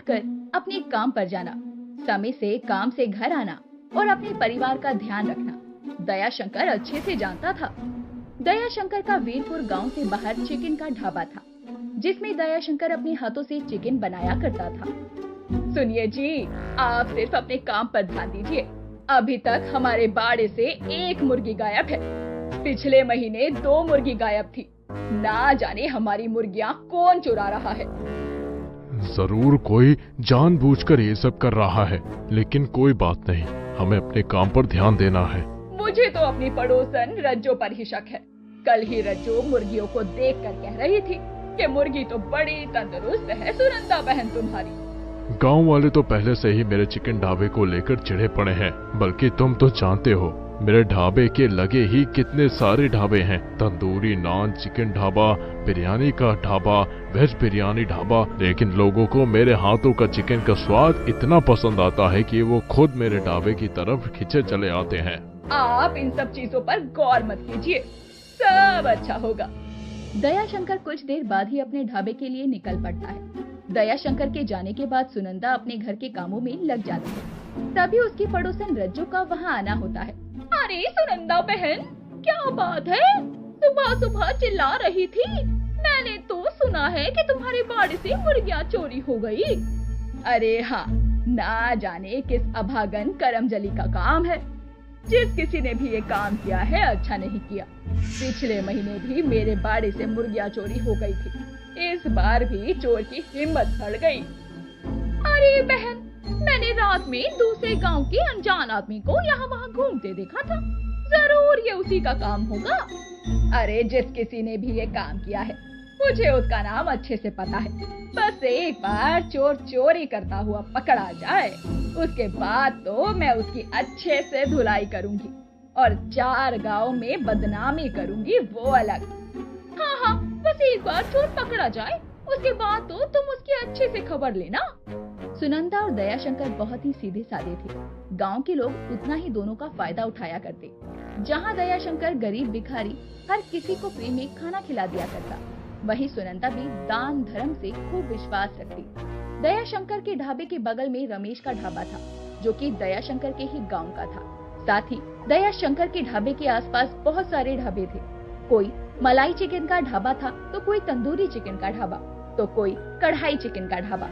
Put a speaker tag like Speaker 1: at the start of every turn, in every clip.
Speaker 1: उठकर अपने काम पर जाना, समय से काम से घर आना और अपने परिवार का ध्यान रखना दयाशंकर अच्छे से जानता था। दयाशंकर का वीरपुर गांव से बाहर चिकन का ढाबा था, जिसमें दयाशंकर अपने हाथों से चिकन बनाया करता था। सुनिए जी, आप सिर्फ अपने काम पर ध्यान दीजिए। अभी तक हमारे बाड़े से एक मुर्गी गायब है। पिछले महीने 2 मुर्गी गायब थी। ना जाने हमारी मुर्गियां कौन चुरा रहा है।
Speaker 2: जरूर कोई जानबूझकर ये सब कर रहा है, लेकिन कोई बात नहीं, हमें अपने काम पर ध्यान देना है।
Speaker 1: मुझे तो अपनी पड़ोसन रज्जो पर ही शक है। कल ही रज्जो मुर्गियों को देखकर कह रही थी कि मुर्गी तो बड़ी तंदुरुस्त है सुनंदा बहन तुम्हारी।
Speaker 2: गांव वाले तो पहले से ही मेरे चिकन ढाबे को लेकर चिढ़े पड़े हैं, बल्कि तुम तो जानते हो मेरे ढाबे के लगे ही कितने सारे ढाबे हैं। तंदूरी नान चिकन ढाबा, बिरयानी का ढाबा, वेज बिरयानी ढाबा। लेकिन लोगों को मेरे हाथों का चिकन का स्वाद इतना पसंद आता है कि वो खुद मेरे ढाबे की तरफ खिंचे चले आते हैं।
Speaker 1: आप इन सब चीजों पर गौर मत कीजिए, सब अच्छा होगा। दयाशंकर कुछ देर बाद ही अपने ढाबे के लिए निकल पड़ता है। दयाशंकर के जाने के बाद सुनंदा अपने घर के कामों में लग जाती है। तभी उसकी पड़ोसन रज्जो का वहाँ आना होता है। अरे सुनंदा बहन, क्या बात है? सुबह सुबह चिल्ला रही थी। मैंने तो सुना है कि तुम्हारे बाड़े से मुर्गियां चोरी हो गई। अरे हाँ, ना जाने किस अभागन करमजली का काम है। जिस किसी ने भी ये काम किया है अच्छा नहीं किया। पिछले महीने भी मेरे बाड़े से मुर्गियां चोरी हो गई थी। इस बार भी चोर की हिम्मत बढ़ गई। अरे बहन, मैंने रात में दूसरे गांव के अनजान आदमी को यहाँ वहाँ घूमते देखा था। जरूर ये उसी का काम होगा। अरे जिस किसी ने भी ये काम किया है, मुझे उसका नाम अच्छे से पता है। बस एक बार चोर चोरी करता हुआ पकड़ा जाए, उसके बाद तो मैं उसकी अच्छे से धुलाई करूंगी और 4 गांव में बदनामी करूंगी, वो अलग। हाँ हाँ, बस एक बार चोर पकड़ा जाए, उसके बाद तो तुम उसकी अच्छे से खबर लेना। सुनंदा और दयाशंकर बहुत ही सीधे साधे थे। गांव के लोग उतना ही दोनों का फायदा उठाया करते। जहां दयाशंकर गरीब भिखारी हर किसी को फ्री में खाना खिला दिया करता, वहीं सुनंदा भी दान धर्म से खूब विश्वास रखती। दयाशंकर के ढाबे के बगल में रमेश का ढाबा था, जो कि दयाशंकर के ही गांव का था। साथ ही दयाशंकर के ढाबे के आसपास बहुत सारे ढाबे थे। कोई मलाई चिकन का ढाबा था, तो कोई तंदूरी चिकन का ढाबा, तो कोई कढ़ाई चिकन का ढाबा।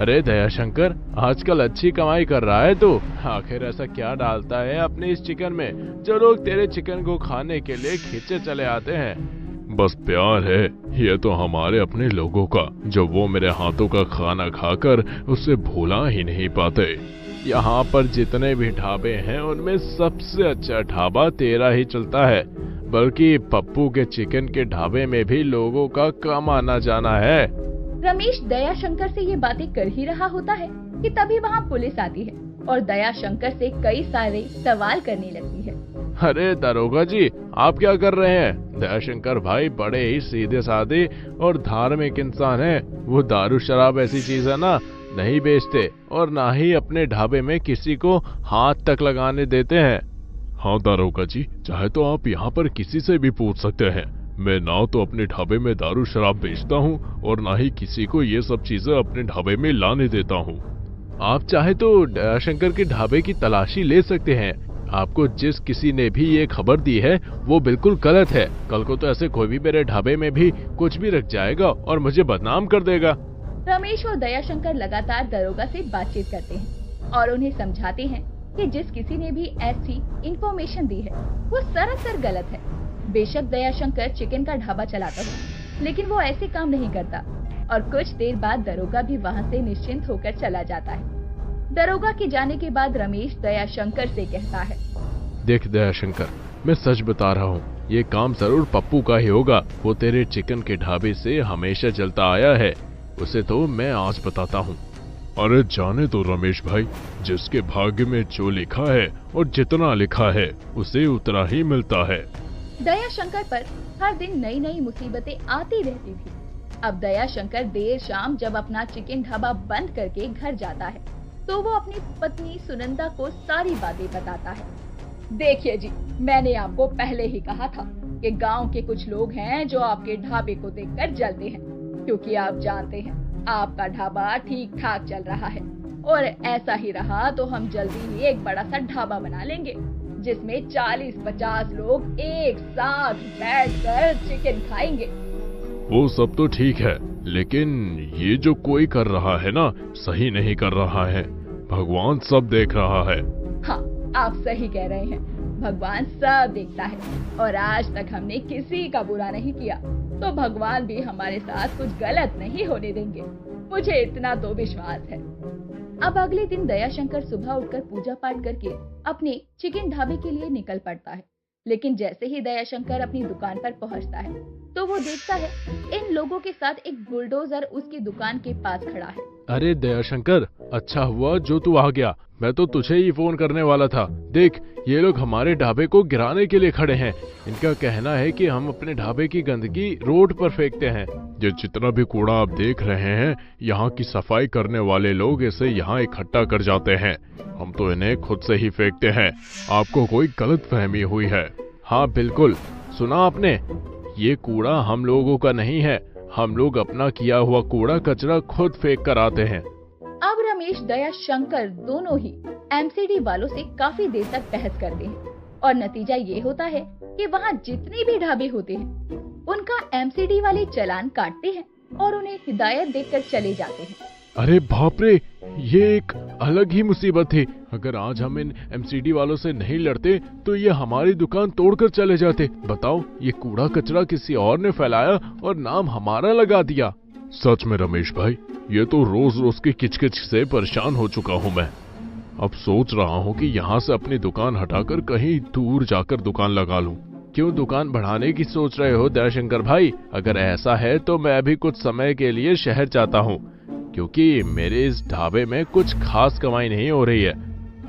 Speaker 2: अरे दयाशंकर, आजकल अच्छी कमाई कर रहा है तू। आखिर ऐसा क्या डालता है अपने इस चिकन में जो लोग तेरे चिकन को खाने के लिए खींचे चले आते हैं? बस प्यार है, ये तो हमारे अपने लोगों का, जो वो मेरे हाथों का खाना खाकर उससे भूला ही नहीं पाते। यहाँ पर जितने भी ढाबे हैं उनमें सबसे अच्छा ढाबा तेरा ही चलता है, बल्कि पप्पू के चिकन के ढाबे में भी लोगों का कम आना जाना है।
Speaker 1: रमेश दयाशंकर से ये बातें कर ही रहा होता है कि तभी वहाँ पुलिस आती है और दयाशंकर से कई सारे सवाल करने लगती है।
Speaker 2: अरे दरोगा जी, आप क्या कर रहे हैं? दयाशंकर भाई बड़े ही सीधे साधे और धार्मिक इंसान हैं। वो दारू शराब ऐसी चीज है ना, नहीं बेचते और ना ही अपने ढाबे में किसी को हाथ तक लगाने देते हैं। हाँ दरोगा जी, चाहे तो आप यहाँ पर किसी से भी पूछ सकते हैं। मैं ना तो अपने ढाबे में दारू शराब बेचता हूँ और ना ही किसी को ये सब चीजें अपने ढाबे में लाने देता हूँ। आप चाहे तो दयाशंकर के ढाबे की तलाशी ले सकते हैं। आपको जिस किसी ने भी ये खबर दी है वो बिल्कुल गलत है। कल को तो ऐसे कोई भी मेरे ढाबे में भी कुछ भी रख जाएगा और मुझे बदनाम कर देगा।
Speaker 1: रमेश और दयाशंकर लगातार दरोगा से बातचीत करते हैं और उन्हें समझाते हैं कि जिस किसी ने भी ऐसी इंफॉर्मेशन दी है वो सरासर गलत है। बेशक दयाशंकर चिकन का ढाबा चलाता हो, लेकिन वो ऐसे काम नहीं करता। और कुछ देर बाद दरोगा भी वहाँ से निश्चिंत होकर चला जाता है। दरोगा के जाने के बाद रमेश दयाशंकर से कहता है,
Speaker 2: देख दयाशंकर, मैं सच बता रहा हूँ, ये काम जरूर पप्पू का ही होगा। वो तेरे चिकन के ढाबे से हमेशा चलता आया है, उसे तो मैं आज बताता हूँ। अरे जाने तो रमेश भाई, जिसके भाग्य में जो लिखा है और जितना लिखा है उसे उतना ही मिलता है।
Speaker 1: दयाशंकर पर हर दिन नई नई मुसीबतें आती रहती थी। अब दयाशंकर देर शाम जब अपना चिकन ढाबा बंद करके घर जाता है तो वो अपनी पत्नी सुनंदा को सारी बातें बताता है। देखिए जी, मैंने आपको पहले ही कहा था कि गांव के कुछ लोग हैं जो आपके ढाबे को देखकर जलते हैं, क्योंकि आप जानते हैं आपका ढाबा ठीक ठाक चल रहा है और ऐसा ही रहा तो हम जल्दी ही एक बड़ा सा ढाबा बना लेंगे जिसमें 40-50 लोग एक साथ बैठकर चिकन खाएंगे।
Speaker 2: वो सब तो ठीक है, लेकिन ये जो कोई कर रहा है ना, सही नहीं कर रहा है। भगवान सब देख रहा है।
Speaker 1: हाँ, आप सही कह रहे हैं। भगवान सब देखता है और आज तक हमने किसी का बुरा नहीं किया, तो भगवान भी हमारे साथ कुछ गलत नहीं होने देंगे। मुझे इतना तो विश्वास है। अब अगले दिन दयाशंकर सुबह उठकर पूजा पाठ करके अपने चिकन ढाबे के लिए निकल पड़ता है। लेकिन जैसे ही दयाशंकर अपनी दुकान पर पहुंचता है तो वो देखता है इन लोगों के साथ एक बुलडोजर उसकी दुकान के पास खड़ा है।
Speaker 2: अरे दयाशंकर, अच्छा हुआ जो तू आ गया। मैं तो तुझे ही फोन करने वाला था। देख, ये लोग हमारे ढाबे को गिराने के लिए खड़े हैं। इनका कहना है कि हम अपने ढाबे की गंदगी रोड पर फेंकते हैं। ये जितना भी कूड़ा आप देख रहे हैं, यहाँ की सफाई करने वाले लोग इसे यहाँ इकट्ठा कर जाते हैं। हम तो इन्हें खुद से ही फेंकते हैं। आपको कोई गलतफहमी हुई है। हाँ बिल्कुल, सुना आपने? ये कूड़ा हम लोगों का नहीं है। हम लोग अपना किया हुआ कूड़ा कचरा खुद फेंक कर आते हैं।
Speaker 1: अब रमेश दयाशंकर दोनों ही एमसीडी वालों से काफी देर तक बहस करते हैं और नतीजा ये होता है कि वहाँ जितने भी ढाबे होते हैं उनका एमसीडी वाले चालान काटते हैं और उन्हें हिदायत देकर चले जाते हैं।
Speaker 2: अरे बाप रे, ये एक अलग ही मुसीबत थी। अगर आज हम इन एमसीडी वालों से नहीं लड़ते तो ये हमारी दुकान तोड़कर चले जाते। बताओ, ये कूड़ा कचरा किसी और ने फैलाया और नाम हमारा लगा दिया। सच में रमेश भाई, ये तो रोज रोज की किचकिच से परेशान हो चुका हूँ मैं। अब सोच रहा हूँ कि यहाँ से अपनी दुकान हटाकर कहीं दूर जाकर दुकान लगा लूं। क्यों दुकान बढ़ाने की सोच रहे हो दयाशंकर भाई? अगर ऐसा है तो मैं अभी कुछ समय के लिए शहर जाता हूँ, क्योंकि मेरे इस ढाबे में कुछ खास कमाई नहीं हो रही है।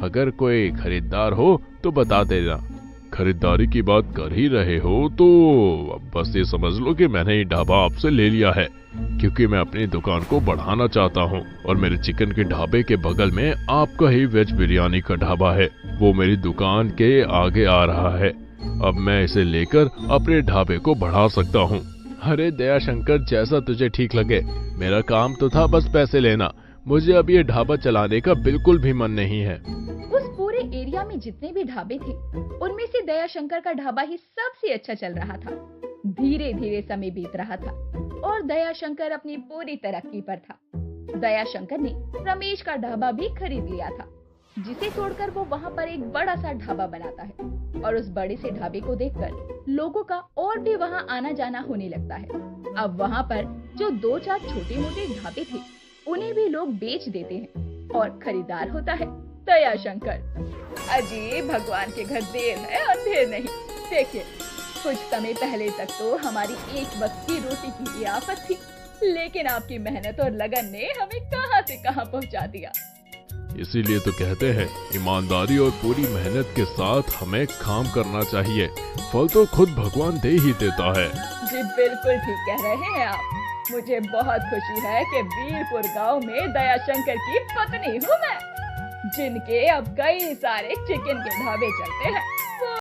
Speaker 2: अगर कोई खरीदार हो तो बता देना। खरीदारी की बात कर ही रहे हो तो बस ये समझ लो कि मैंने ये ढाबा आपसे ले लिया है, क्योंकि मैं अपनी दुकान को बढ़ाना चाहता हूँ और मेरे चिकन के ढाबे के बगल में आपका ही वेज बिरयानी का ढाबा है। वो मेरी दुकान के आगे आ रहा है। अब मैं इसे लेकर अपने ढाबे को बढ़ा सकता हूँ। अरे दयाशंकर, जैसा तुझे ठीक लगे। मेरा काम तो था बस पैसे लेना। मुझे अब ये ढाबा चलाने का बिल्कुल भी मन नहीं है।
Speaker 1: उस पूरे एरिया में जितने भी ढाबे थे उनमें से दयाशंकर का ढाबा ही सबसे अच्छा चल रहा था। धीरे धीरे समय बीत रहा था और दयाशंकर अपनी पूरी तरक्की पर था। दयाशंकर ने रमेश का ढाबा भी खरीद लिया था, जिसे तोड़कर वो वहाँ पर एक बड़ा सा ढाबा बनाता है और उस बड़े से ढाबे को देखकर लोगों का और भी वहाँ आना जाना होने लगता है। अब वहाँ पर जो 2-4 छोटे मोटे ढाबे थे उन्हें भी लोग बेच देते हैं और खरीदार होता है दयाशंकर। अजीब, भगवान के घर देर है अंधेर नहीं। देखिए, कुछ समय पहले तक तो हमारी एक वक्त की रोटी की ये आफत थी, लेकिन आपकी मेहनत और लगन ने हमें कहां से कहां पहुंचा दिया।
Speaker 2: इसीलिए तो कहते हैं, ईमानदारी और पूरी मेहनत के साथ हमें काम करना चाहिए। फल तो खुद भगवान दे ही देता है।
Speaker 1: जी बिल्कुल ठीक कह रहे हैं आप। मुझे बहुत खुशी है कि वीरपुर गांव में दयाशंकर की पत्नी हूँ मैं, जिनके अब कई सारे चिकन के ढाबे चलते हैं।